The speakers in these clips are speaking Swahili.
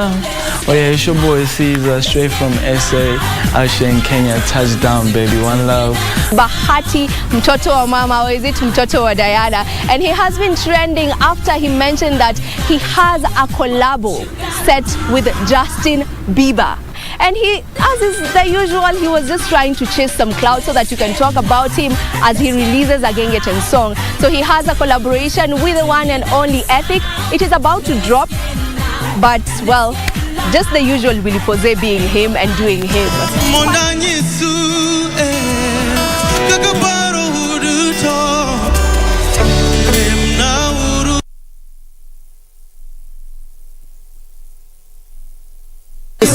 Oh yeah, it's your boy Caesar, straight from SA, Asha in Kenya. Touchdown, baby, one love. Bahati, mtoto wa mama, or is it mtoto wa Diana? And he has been trending after he mentioned that he has a collabo set with Justin Bieber. And he, as is the usual, he was just trying to chase some clout so that you can talk about him as he releases a Gengeton song. So he has a collaboration with the one and only Ethic. It is about to drop, but well, just the usual Willy Pose being him and doing him.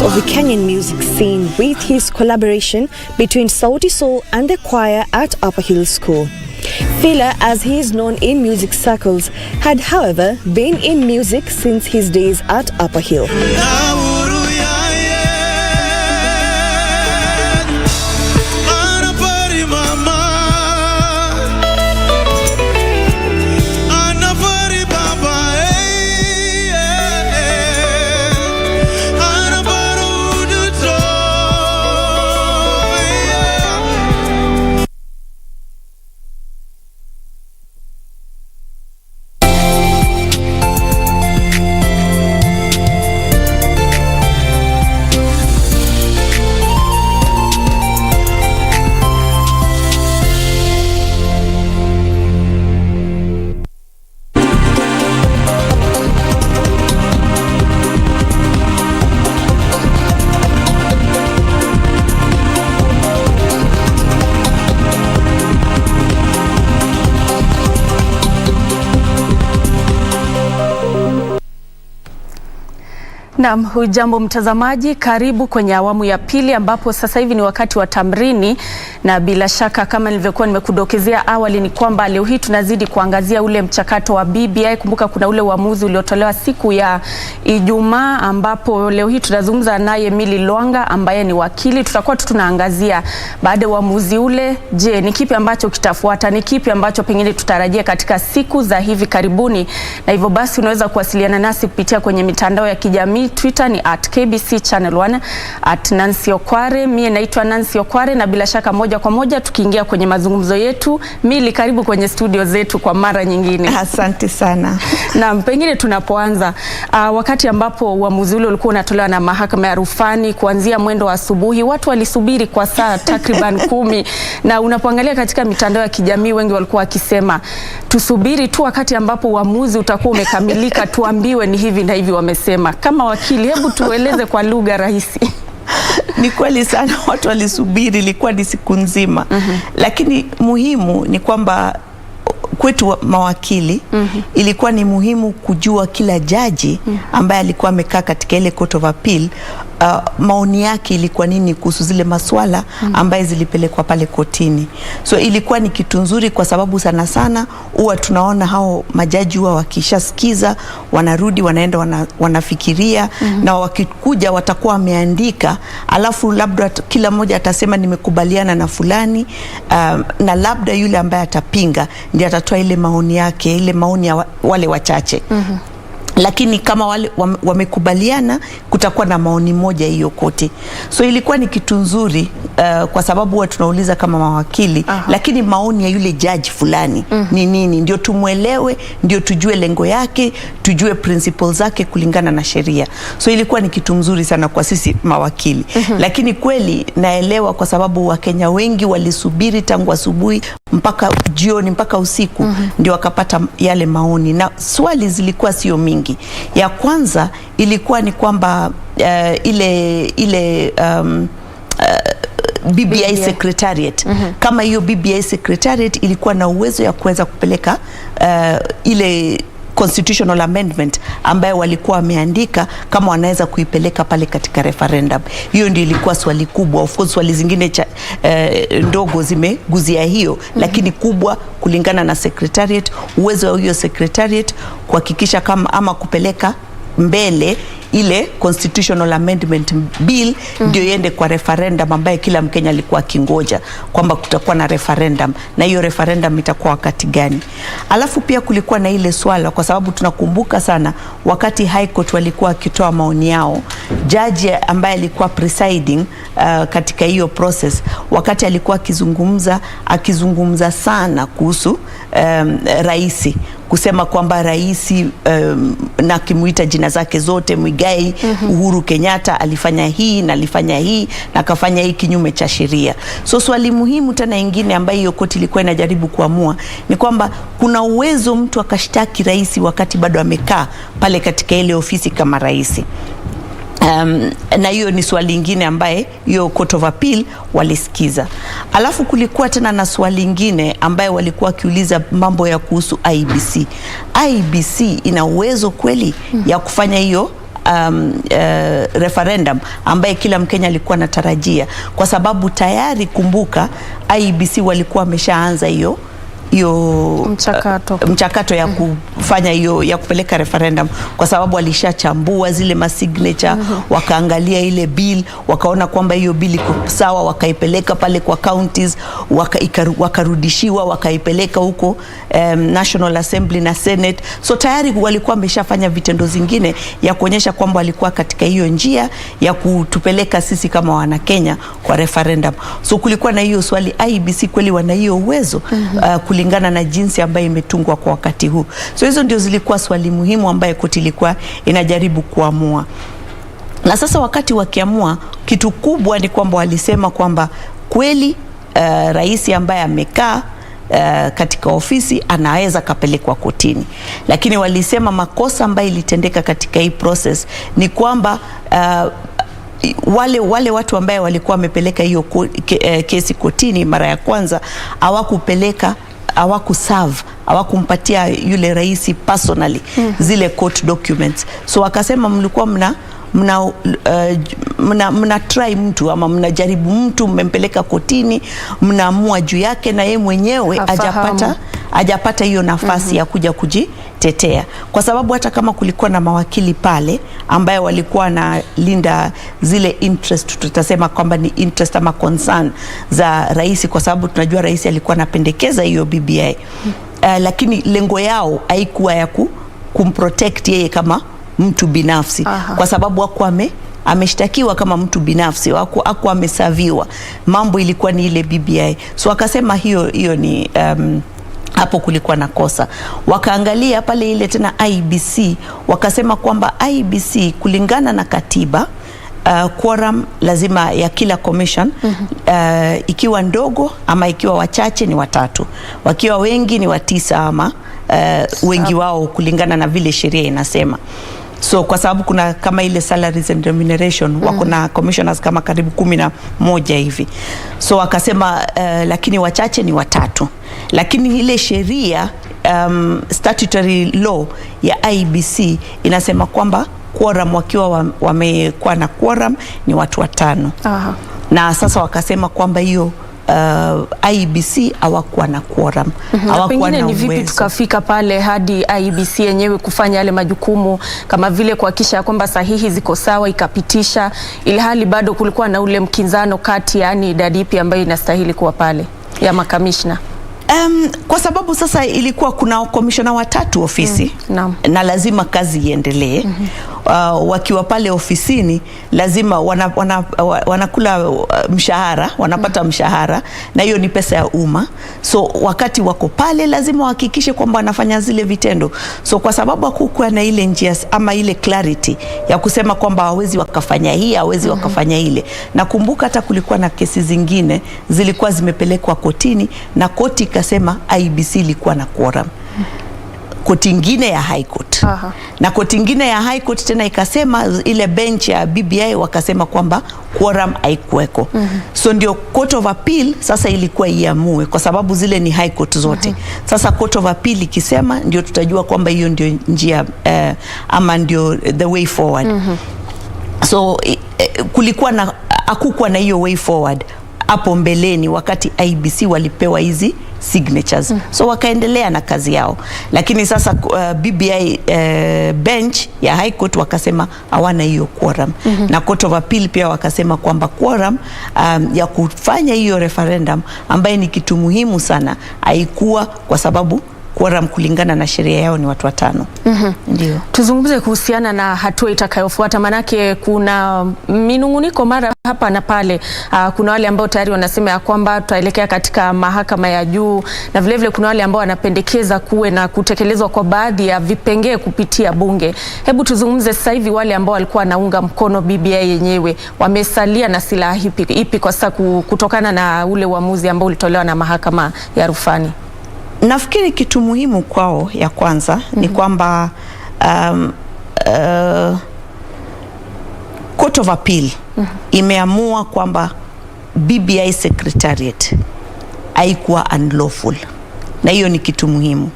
Of the Kenyan music scene with his collaboration between Sauti Sol and the choir at Upper Hill School. Fila, as he is known in music circles, had however been in music since his days at Upper Hill. Naam, hujambo mtazamaji, karibu kwenye awamu ya pili ambapo sasa hivi ni wakati wa Tamrini, na bila shaka kama nilivyokuwa nimekudokezea awali ni kwamba leo hii tunazidi kuangazia ule mchakato wa BBI. Kumbuka kuna ule uamuzi uliotolewa siku ya Ijumaa, ambapo leo hii tunazungumza naye Milly Lwanga ambaye ni wakili. Tutakuwa tunaangazia baada ya uamuzi ule, je, ni kipi ambacho kitafuata, ni kipi ambacho pengine tutarajia katika siku za hivi karibuni. Na hivyo basi unaweza kuwasiliana nasi kupitia kwenye mitandao ya kijamii. Twitter ni @KBC Channel 1, @Nancy Okware. Mimi naitwa Nancy Okware, na bila shaka moja kwa moja tukiingia kwenye mazungumzo yetu. Milly, karibu kwenye studio zetu kwa mara nyingine. Asante sana. Na pengine tunapoanza, wakati ambapo uamuzi ule ulikuwa unatolewa na mahakama ya rufani kuanzia mwendo wa asubuhi, watu walisubiri kwa saa takriban 10, na unapoangalia katika mitandao ya kijamii wengi walikuwa wakisema tusubiri tu wakati ambapo uamuzi utakuwa umekamilika tuambiwe ni hivi na hivi wamesema. Kama wakili, hebu tueleze kwa lugha rahisi. Ni kweli sana, watu walisubiri, ilikuwa ni siku nzima. Lakini muhimu ni kwamba kwetu mawakili ilikuwa ni muhimu kujua kila jaji ambaye alikuwa amekaa katika ile court of appeal, maoni yake ilikuwa nini kuhusu zile maswala ambaye zilipelekwa pale kotini. So ilikuwa ni kitu nzuri kwa sababu sana sana huwa tunaona hao majaji huwa wakishasikiza wanarudi wanaenda wanafikiria na wakikuja watakuwa wameandika, alafu labda kila mmoja atasema nimekubaliana na fulani, na labda yule ambaye atapinga ndiye atatoa ile maoni yake, ile maoni ya wale wachache. Lakini kama wale wamekubaliana kutakuwa na maoni moja hiyo kote. So ilikuwa ni kitu nzuri kwa sababu huwa tunauliza kama mawakili, lakini maoni ya yule judge fulani ni nini, ndio tumuelewe, ndio tujue lengo yake, tujue principles zake kulingana na sheria. So ilikuwa ni kitu mzuri sana kwa sisi mawakili. Lakini kweli naelewa kwa sababu Wakenya wengi walisubiri tangu asubuhi mpaka jioni mpaka usiku ndio wakapata yale maoni, na swali zilikuwa sio mingi. Ya kwanza ilikuwa ni kwamba BBI Secretariat, kama hiyo BBI Secretariat ilikuwa na uwezo ya kuweza kupeleka ile constitutional amendment ambayo walikuwa wameandika kama wanaweza kuipeleka pale katika referendum. Hiyo ndio ilikuwa swali kubwa. Of course swali zingine ndogo zimeguzia hiyo, lakini kubwa kulingana na secretariat, uwezo wa hiyo secretariat kuhakikisha kama ama kupeleka mbele ile constitutional amendment bill ndio iende kwa referendum ambaye kila Mkenya alikuwa akingoja kwamba kutakuwa na referendum, na hiyo referendum itakuwa wakati gani. Alafu pia kulikuwa na ile swala, kwa sababu tunakumbuka sana wakati High Court walikuwa akitoa maoni yao, judge ambaye alikuwa presiding katika hiyo process, wakati alikuwa akizungumza sana kuhusu raisi, kusema kwamba raisi na kimuita jina zake zote, Muigai, Uhuru Kenyatta alifanya hii na alifanya hii na akafanya hii kinyume cha sheria. So swali muhimu tena ingine ambayo hiyo koti ilikuwa inajaribu kuamua ni kwamba kuna uwezo mtu akashtaki raisi wakati bado amekaa pale katika ile ofisi kama raisi. Na hiyo ni swali lingine ambaye hiyo Court of Appeal walisikiza. Alafu kulikuwa tena na swali lingine ambaye walikuwa kiuliza mambo ya kuhusu IBC. IBC ina uwezo kweli ya kufanya hiyo referendum ambaye kila Mkenya alikuwa anatarajia, kwa sababu tayari kumbuka IBC walikuwa wameshaanza hiyo mchakato ya kufanya hiyo ya kupeleka referendum, kwa sababu walishachambua zile masignature, wakaangalia ile bill, wakaona kwamba hiyo bill iko sawa, wakaipeleka pale kwa counties, wakarudishiwa, wakaipeleka huko National Assembly na Senate. So tayari walikuwa wameshafanya vitendo zingine ya kuonyesha kwamba walikuwa katika hiyo njia ya kutupeleka sisi kama wana Kenya kwa referendum. So kulikuwa na hiyo swali, IBC kweli wana hiyo uwezo kulingana na jinsi ambayo imetungwa kwa wakati huu. So hizo ndio zilikuwa swali muhimu ambaye koti ilikuwa inajaribu kuamua. Na sasa wakati wakiamua, kitu kubwa ni kwamba walisema kwamba kweli raisi ambaye amekaa katika ofisi anaweza kapelekwa kotini, lakini walisema makosa ambayo ilitendeka katika hii process ni kwamba wale watu ambaye walikuwa wamepeleka hiyo kesi kotini mara ya kwanza hawakumpatia yule raisi personally zile court documents. So wakasema mlikuwa mna try mtu ama mnajaribu mtu, mmempeleka kotini, mnaamua juu yake na yeye mwenyewe hajapata hiyo nafasi ya kuja kujitetea, kwa sababu hata kama kulikuwa na mawakili pale ambaye walikuwa na linda zile interest, tutasema kwamba ni interest ama concern za raisi, kwa sababu tunajua raisi alikuwa anapendekeza hiyo BBI, lakini lengo yao haikuwa ya kumprotect yeye kama mtu binafsi. Kwa sababu hakuwa ameshtakiwa kama mtu binafsi, hakuwa amesaviwa, mambo ilikuwa ni ile BBI. So wakasema hiyo ni hapo kulikuwa na kosa. Wakaangalia pale ile tena IBC, wakasema kwamba IBC kulingana na katiba quorum lazima ya kila commission ikiwa ndogo ama ikiwa wachache ni 3, wakiwa wengi ni 9 ama wengi wao kulingana na vile sheria inasema. So kwa sababu kuna kama ile salaries and remuneration wako na commissioners kama karibu 11 hivi. So wakasema lakini wachache ni 3. Lakini ile sheria statutory law ya IBC inasema kwamba quorum wakiwa wamekuwa na quorum ni watu 5. Na sasa wakasema kwamba hiyo IBC hawakuwa na quorum, hawakuwa na uwezo. Ni vipi tukafika pale hadi IBC yenyewe kufanya yale majukumu kama vile kuhakikisha kwamba sahihi ziko sawa ikapitisha, ili hali bado kulikuwa na ule mkinzano kati yani idadi ipi ambayo inastahili kuwa pale ya makamishna? Kwa sababu sasa ilikuwa kuna komishona 3 ofisi na lazima kazi iendelee. Wakiwa pale ofisini lazima wanakula mshahara, wanapata mshahara, na hiyo ni pesa ya umma. So wakati wako pale lazima wahakikishe kwamba wanafanya zile vitendo. So kwa sababu hakukuwa na ile njia ama ile clarity ya kusema kwamba hawezi wakafanya hii, hawezi wakafanya ile. Na kumbuka hata kulikuwa na kesi zingine zilikuwa zimepelekwa kotini na koti ikasema IBC ilikuwa na quorum. Koti ingine ya High Court. Na koti ingine ya High Court tena ikasema, ile bench ya BBI wakasema kwamba quorum haikuweko. So ndio Court of Appeal sasa ilikuwa iamue, kwa sababu zile ni High Court zote. Sasa Court of Appeal ikisema ndio tutajua kwamba hiyo ndio njia ama ndio the way forward. So kulikuwa na hakukuwa na hiyo way forward. hapo mbeleni wakati IBC walipewa hizi signatures. So wakaendelea na kazi yao, lakini sasa BBI bench ya High Court wakasema hawana hiyo quorum. Na Court of Appeal pia wakasema kwamba quorum ya kufanya hiyo referendum ambaye ni kitu muhimu sana haikuwa, kwa sababu quorum kulingana na sheria yao ni watu 5. Ndio. Tuzungumze kuhusiana na hatua itakayofuata, manake kuna minunguniko mara hapa na pale. Kuna wale ambao tayari wanasema ya kwamba tutaelekea katika mahakama ya juu, na vile vile kuna wale ambao wanapendekeza kuwe na kutekelezwa kwa baadhi ya vipengee kupitia bunge. Hebu tuzungumze sasa hivi, wale ambao walikuwa wanaunga mkono BBI yenyewe wamesalia na silaha ipi kwa sasa kutokana na ule uamuzi ambao ulitolewa na mahakama ya rufani? Nafikiri kitu muhimu kwao ya kwanza ni kwamba Court of Appeal imeamua kwamba BBI Secretariat haikuwa unlawful, na hiyo ni kitu muhimu.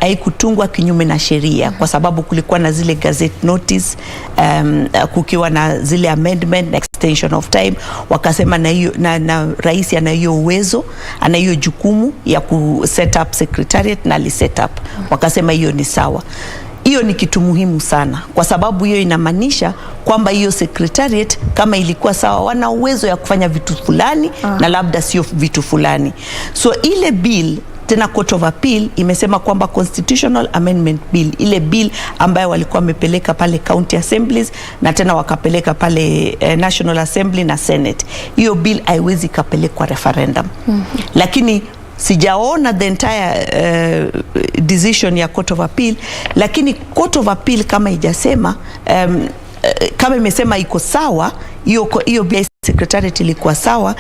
Haikutungwa kinyume na sheria, kwa sababu kulikuwa na zile gazette notice, kukiwa na zile amendment na extension of time. Wakasema na hiyo na rais ana hiyo uwezo, ana hiyo jukumu ya ku set up secretariat, na li set up. Wakasema hiyo ni sawa. Hiyo ni kitu muhimu sana, kwa sababu hiyo inamaanisha kwamba hiyo secretariat kama ilikuwa sawa, wana uwezo ya kufanya vitu fulani na labda sio vitu fulani. So ile bill tena Court of Appeal imesema kwamba Constitutional Amendment Bill, ile bill ambayo walikuwa wamepeleka pale county assemblies na tena wakapeleka pale National Assembly na Senate, hiyo bill haiwezi kapelekwa referendum. Lakini sijaona the entire decision ya Court of Appeal, lakini Court of Appeal kama ijasema kama imesema iko sawa, hiyo BBI Secretariat ilikuwa sawa,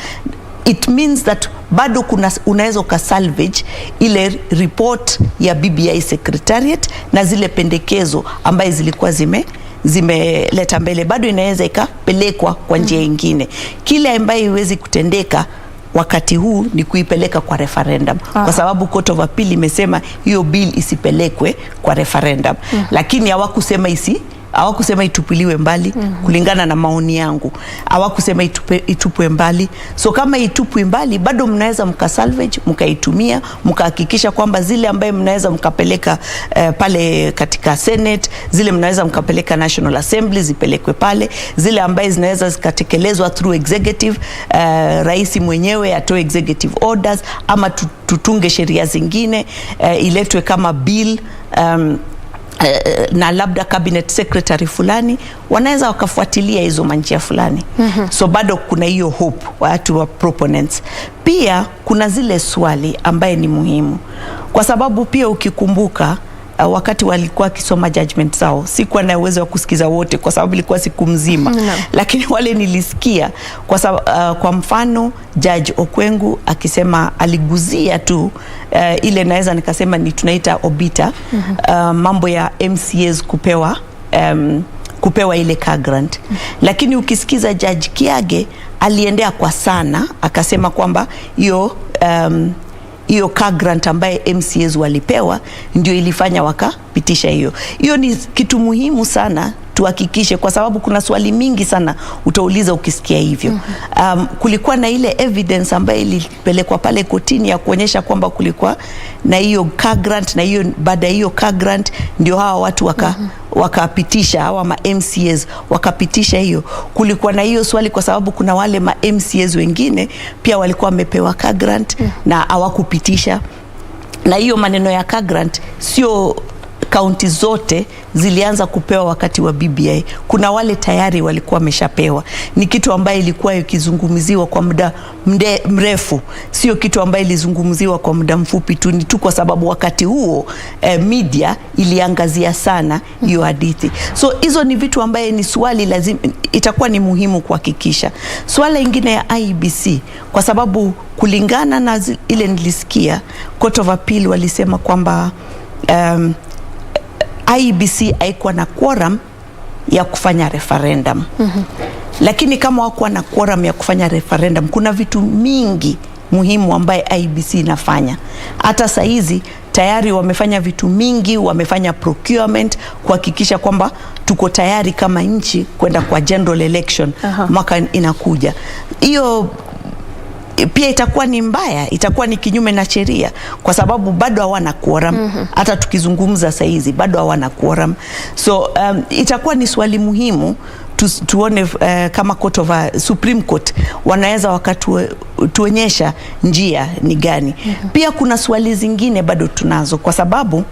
it means that bado unaweza ukasalvage ile report ya BBI Secretariat na zile pendekezo ambaye zilikuwa zimeleta mbele, bado inaweza ikapelekwa kwa njia nyingine. Kile ambaye iwezi kutendeka wakati huu ni kuipeleka kwa referendum, kwa sababu Court of Appeal imesema hiyo bill isipelekwe kwa referendum. Lakini hawakusema itupiliwe mbali. Kulingana na maoni yangu, hawakusema itupwe mbali. So kama itupwe mbali, bado mnaweza mkasalvage, mkaitumia, mkahakikisha kwamba zile ambaye mnaweza mkapeleka pale katika Senate, zile mnaweza mkapeleka National Assembly zipelekwe pale, zile ambaye zinaweza zikatekelezwa through executive, rais mwenyewe atoe executive orders, ama tutunge sheria zingine iletwe kama bill, na labda cabinet secretary fulani wanaweza wakafuatilia hizo manjia fulani. So bado kuna hiyo hope watu wa proponents. Pia kuna zile swali ambaye ni muhimu, kwa sababu pia ukikumbuka wakati walikuwa kisoma judgment zao, sikuwa na uwezo wa kusikiza wote kwa sababu ilikuwa siku mzima. Lakini wale nilisikia, kwa mfano Judge Okwengu akisema, aliguzia tu ile naweza nikasema ni tunaita obita, mambo ya MCAs kupewa ile car grant. Lakini ukisikiza Judge Kiage aliendea kwa sana, akasema kwamba hiyo car grant ambaye MCAs walipewa ndio ilifanya wakapitisha hiyo. Hiyo ni kitu muhimu sana tuhakikishe, kwa sababu kuna swali mingi sana utauliza ukisikia hivyo. Kulikuwa na ile evidence ambayo ilipelekwa pale kotini ya kuonyesha kwamba kulikuwa na hiyo car grant, na hiyo baada ya hiyo car grant ndio hawa watu wakapitisha, hawa ma MCAs wakapitisha hiyo. Kulikuwa na hiyo swali kwa sababu kuna wale ma MCAs wengine pia walikuwa wamepewa car grant na hawakupitisha. Na hiyo maneno ya car grant sio kaunti zote zilianza kupewa wakati wa BBI. Kuna wale tayari walikuwa wameshapewa. Ni kitu ambaye ilikuwa ikizungumziwa kwa muda mrefu, sio kitu ambaye ilizungumziwa kwa muda mfupi tu. Ni tu kwa sababu wakati huo media iliangazia sana hiyo hadithi. So hizo ni vitu ambaye ni swali lazima itakuwa ni muhimu kuhakikisha. Swala ingine ya IBC, kwa sababu kulingana na ile nilisikia Court of Appeal walisema kwamba IBC haikuwa na quorum ya kufanya referendum. Lakini kama hawakuwa na quorum ya kufanya referendum, kuna vitu mingi muhimu ambaye IBC inafanya. Hata saa hizi tayari wamefanya vitu mingi, wamefanya procurement kuhakikisha kwamba tuko tayari kama nchi kwenda kwa general election mwaka inakuja. Hiyo pia itakuwa ni mbaya, itakuwa ni kinyume na sheria, kwa sababu bado hawana quorum. Hata tukizungumza saa hizi bado hawana quorum. So itakuwa ni swali muhimu tuone kama Supreme Court wanaweza wakatuonyesha njia ni gani. Pia kuna swali zingine bado tunazo, kwa sababu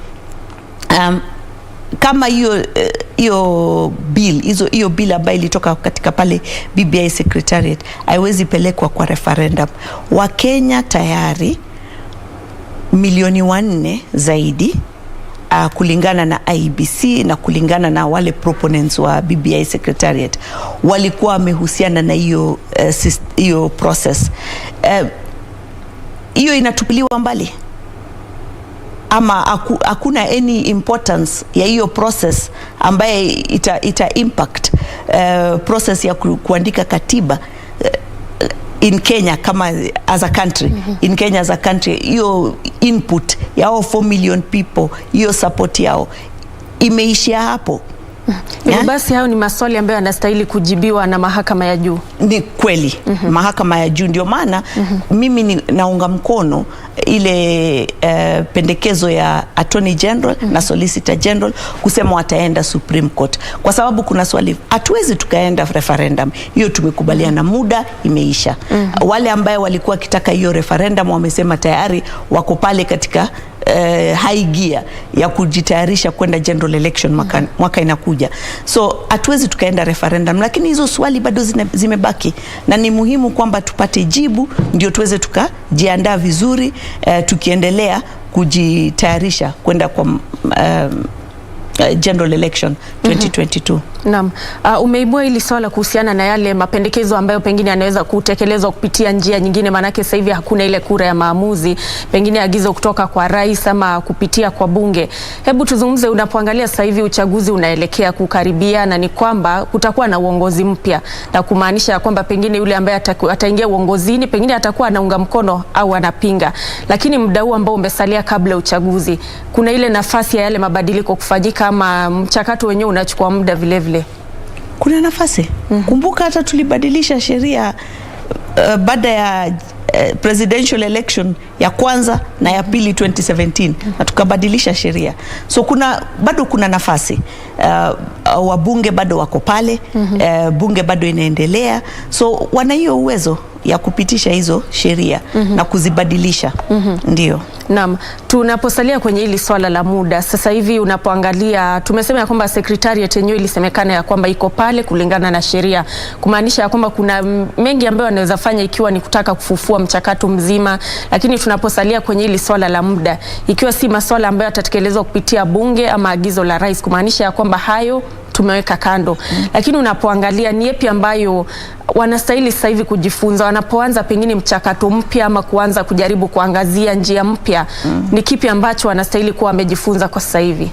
kama hiyo bill ambayo ilitoka katika pale BBI Secretariat haiwezi pelekwa kwa referendum. Wakenya tayari milioni 4 zaidi, kulingana na IBC na kulingana na wale proponents wa BBI Secretariat walikuwa wamehusiana na hiyo process. Hiyo inatupiliwa mbali, ama hakuna any importance ya hiyo process ambaye ita impact process ya kuandika katiba in Kenya kama as a country. In Kenya as a country, hiyo input yao 4 million people, hiyo support yao imeishia hapo. Basi hao ni maswali ambayo yanastahili kujibiwa na mahakama ya juu. Ni kweli. Mahakama ya juu, ndio maana mimi naunga mkono ile pendekezo ya Attorney General na Solicitor General kusema wataenda Supreme Court, kwa sababu kuna swali, hatuwezi tukaenda referendum. Hiyo tumekubaliana, muda imeisha. Wale ambaye walikuwa kitaka hiyo referendum wamesema tayari wako pale katika high gear ya kujitayarisha kwenda general election mwaka inakuja. So hatuwezi tukaenda referendum, lakini hizo swali bado zimebaki, na ni muhimu kwamba tupate jibu ndio tuweze tukajiandaa vizuri tukiendelea kujitayarisha kwenda kwa general election 2022. Naam. Umeibua hili swala kuhusiana na yale mapendekezo ambayo pengine yanaweza kutekelezwa kupitia njia nyingine, manake sasa hivi hakuna ile kura ya maamuzi, pengine agizo kutoka kwa rais ama kupitia kwa bunge. Hebu tuzungumze, unapoangalia sasa hivi uchaguzi unaelekea kukaribia, na ni kwamba kutakuwa na uongozi mpya, na kumaanisha kwamba pengine yule ambaye ataingia uongozini pengine atakuwa anaunga mkono au anapinga. Lakini muda huu ambao umesalia kabla ya uchaguzi, kuna ile nafasi ya yale mabadiliko kufanyika, ama mchakato wenyewe unachukua muda vile vile? Kuna nafasi. Kumbuka hata tulibadilisha sheria baada ya presidential election ya kwanza na ya pili 2017, na tukabadilisha sheria. So bado kuna nafasi. Wabunge bado wako pale, bunge bado inaendelea, so wana hiyo uwezo ya kupitisha hizo sheria na kuzibadilisha. Ndio. Naam, tunaposalia kwenye hili swala la muda, sasa hivi unapoangalia, tumesema ya kwamba Secretariat yenyewe ilisemekana ya kwamba iko pale kulingana na sheria, kumaanisha ya kwamba kuna mengi ambayo wanaweza fanya ikiwa ni kutaka kufufua mchakato mzima. Lakini tunaposalia kwenye hili swala la muda, ikiwa si maswala ambayo yatatekelezwa kupitia bunge ama agizo la rais, kumaanisha ya kwamba hayo tumeweka kando. Lakini unapoangalia ni yapi ambayo wanastahili sasa hivi kujifunza wanapoanza pengine mchakato mpya ama kuanza kujaribu kuangazia njia mpya, ni kipi ambacho wanastahili kuwa wamejifunza kwa sasa hivi?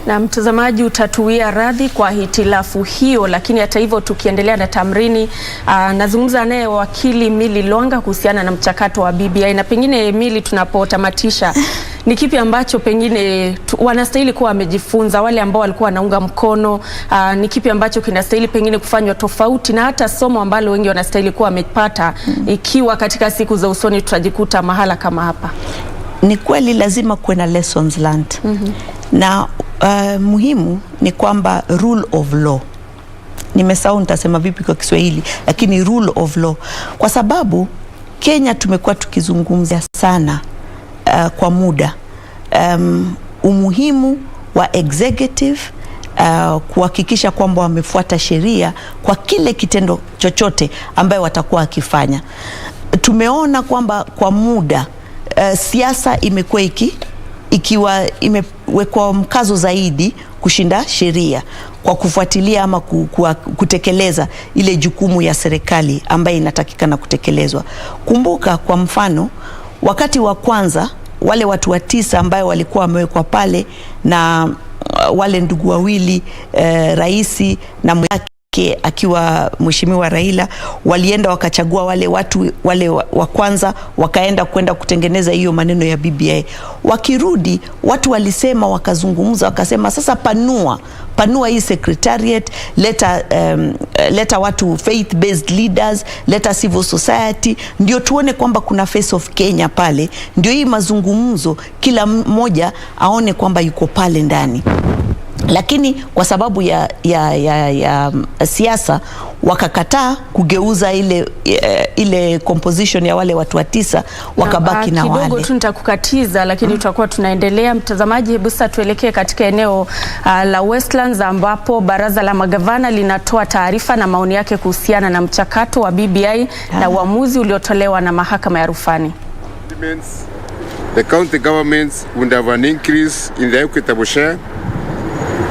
Na mtazamaji, utatuia radhi kwa hitilafu hiyo, lakini hata hivyo tukiendelea na Tamrini, nazungumza naye wakili Mili Longa kuhusiana na mchakato wa BBI, na pengine Mili, tunapotamatisha ni kipi ambacho pengine wanastahili kuwa wamejifunza wale ambao walikuwa wanaunga mkono, ni kipi ambacho kinastahili pengine kufanywa tofauti, na hata somo ambalo wengi wanastahili kuwa wamepata ikiwa katika siku za usoni tutajikuta mahala kama hapa? Ni kweli lazima kuwe na lessons learned. Na muhimu ni kwamba rule of law, nimesahau nitasema vipi kwa Kiswahili, lakini rule of law, kwa sababu Kenya tumekuwa tukizungumzia sana kwa muda umuhimu wa executive kuhakikisha kwamba wamefuata sheria kwa kile kitendo chochote ambayo watakuwa wakifanya. Tumeona kwamba kwa muda siasa imekuwa ikiwa imewekwa mkazo zaidi kushinda sheria kwa kufuatilia ama kutekeleza ile jukumu ya serikali ambayo inatakikana kutekelezwa. Kumbuka kwa mfano, wakati wa kwanza wale watu wa 9 ambao walikuwa wamewekwa pale na wale ndugu wawili, raisi na mwake akiwa Mheshimiwa Raila, walienda wakachagua wale watu wale wa kwanza, wakaenda kutengeneza hiyo maneno ya BBI. Wakirudi watu walisema, wakazungumza, wakasema sasa panua hii secretariat, leta watu faith based leaders, leta civil society, ndio tuone kwamba kuna face of Kenya pale, ndio hii mazungumzo kila mmoja aone kwamba yuko pale ndani. Lakini kwa sababu ya siasa wakakataa kugeuza ile composition ya wale watu wa 9, wakabaki na wale. Kidogo tu nitakukatiza, lakini tutakuwa tunaendelea. Mtazamaji, hebu sasa tuelekee katika eneo la Westlands ambapo baraza la magavana linatoa taarifa na maoni yake kuhusiana na mchakato wa BBI na uamuzi uliotolewa na mahakama ya rufani. The county governments would have an increase in the equitable share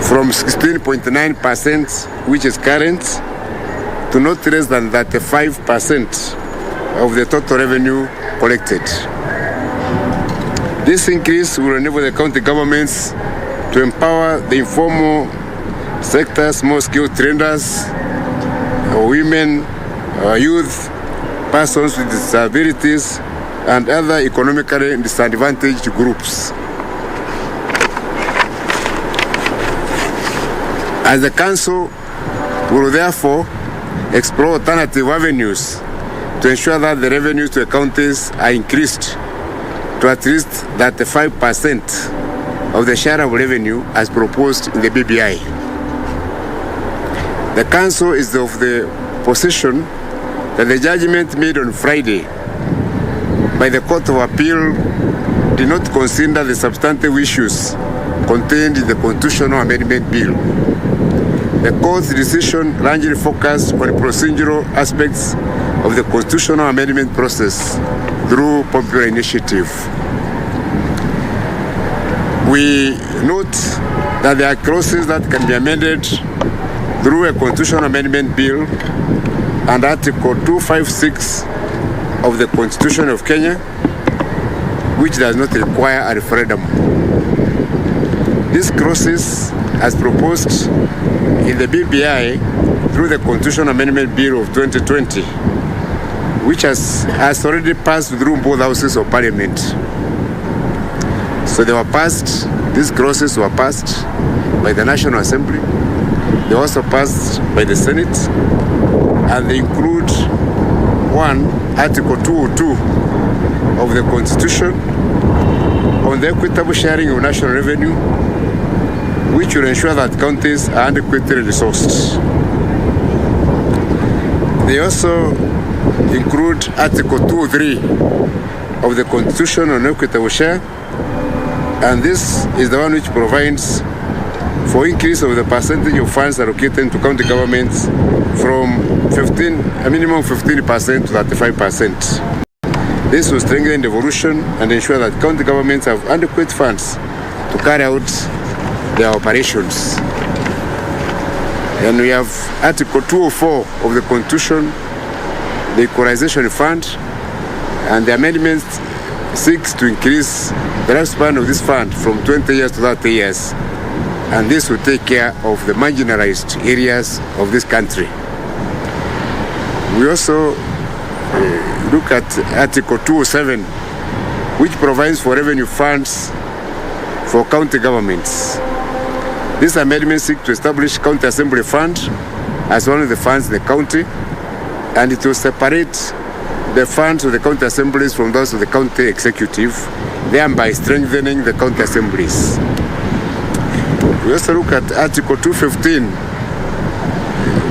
from 16.9%, which is current, to not less than 35% of the total revenue collected. This increase will enable the county governments to empower the informal sector, small-scale traders, women, youth, persons with disabilities, and other economically disadvantaged groups. As the Council will therefore explore alternative avenues to ensure that the revenues to the counties are increased to at least 35% of the share of revenue as proposed in the BBI. The Council is of the position that the judgment made on Friday by the Court of Appeal did not consider the substantive issues contained in the Constitutional Amendment Bill. The court's decision largely focused on procedural aspects of the constitutional amendment process through popular initiative. We note that there are clauses that can be amended through a constitutional amendment bill and Article 256 of the Constitution of Kenya, which does not require a referendum. These clauses, as proposed in the BBI through the Constitutional Amendment Bill of 2020, which has already passed through both houses of Parliament. So they were passed, these clauses were passed by the National Assembly, they were also passed by the Senate, and they include Article 202 of the Constitution on the equitable sharing of national revenue, which will ensure that counties are adequately resourced. They also include Article 203 of the Constitution on equitable share, and this is the one which provides for increase of the percentage of funds allocated to county governments from a minimum of 15% to 35%. This will strengthen devolution and ensure that county governments have adequate funds to carry out their operations. And we have Article 204 of the Constitution, the Equalization Fund, and the amendment seeks to increase the lifespan of this fund from 20 years to 30 years. And this will take care of the marginalized areas of this country. We also look at Article 207, which provides for revenue funds for county governments. This amendment seeks to establish County Assembly Fund as one of the funds in the county, and it will separate the funds of the county assemblies from those of the county executive, thereby strengthening the county assemblies. We also look at Article 215,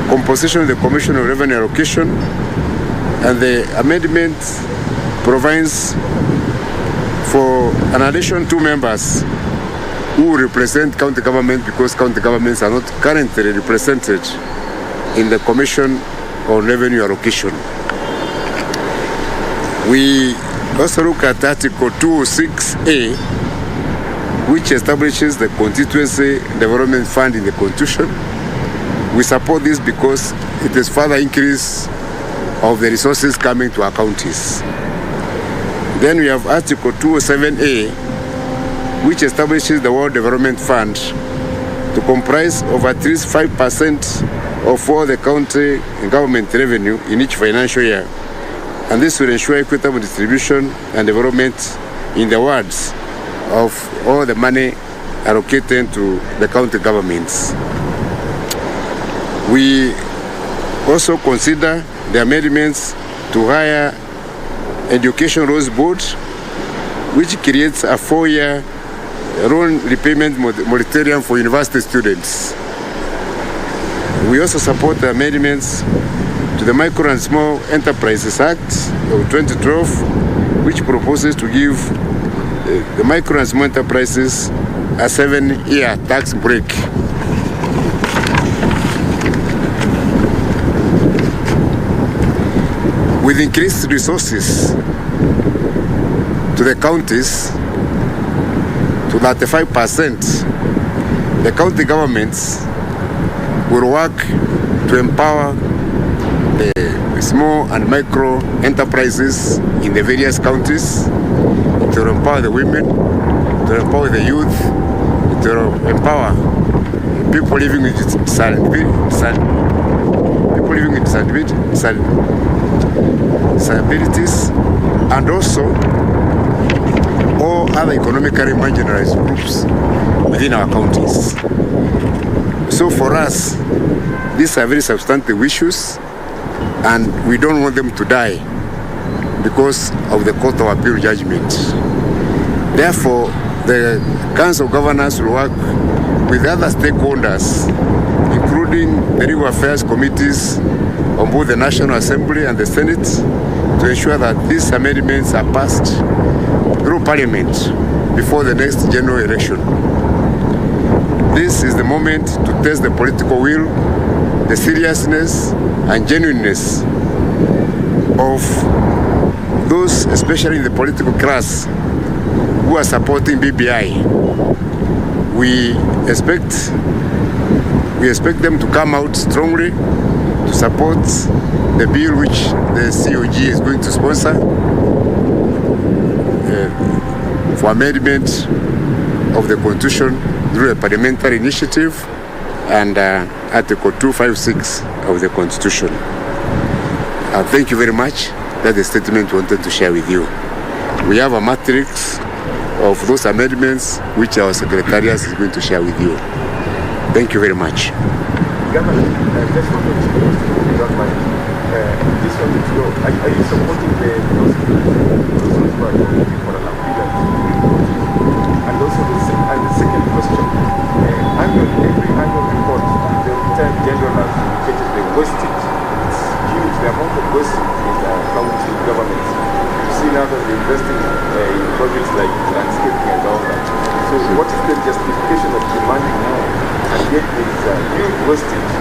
composition of the Commission of Revenue Allocation, and the amendment provides for an addition 2 members who represent county government, because county governments are not currently represented in the Commission on Revenue Allocation. We also look at Article 206A, which establishes the Constituency Development Fund in the Constitution. We support this because it is further increase of the resources coming to our counties. Then we have Article 207A, which establishes the World Development Fund to comprise of at least 5% of all the county government revenue in each financial year. And this will ensure equitable distribution and development in the wards of all the money allocated to the county governments. We also consider the amendments to higher education rules board, which creates a 4-year loan repayment moratorium for university students. We also support the amendments to the Micro and Small Enterprises Act of 2012, which proposes to give the micro and small enterprises a 7-year tax break. With increased resources to the counties to 35%, the county governments will work to empower the small and micro enterprises in the various counties, to empower the women, to empower the youth, to empower people living with disabilities, and also all other economically marginalized groups within our counties. So for us, these are very substantive issues, and we don't want them to die because of the Court of Appeal judgment. Therefore, the Council of Governors will work with other stakeholders, including the Legal Affairs Committees on both the National Assembly and the Senate, to ensure that these amendments are passed through Parliament before the next general election. This is the moment to test the political will, the seriousness and genuineness of those, especially in the political class, who are supporting BBI. We expect them to come out strongly to support the bill which the COG is going to sponsor for amendment of the Constitution through a parliamentary initiative and Article 256 of the Constitution. Thank you very much. That's the statement we wanted to share with you. We have a matrix of those amendments which our Secretariat is going to share with you. Thank you very much. Governor, just wanted to know, if you don't mind, just wanted to know, are you supporting those who are looking for an appeal? And also the second question, every annual report, the Lieutenant General has indicated the wastage. It's huge, the amount of wastage in the county governments. You see now that they're investing in projects like landscaping and all that. So what is the justification of demanding more? And yet there is huge wastage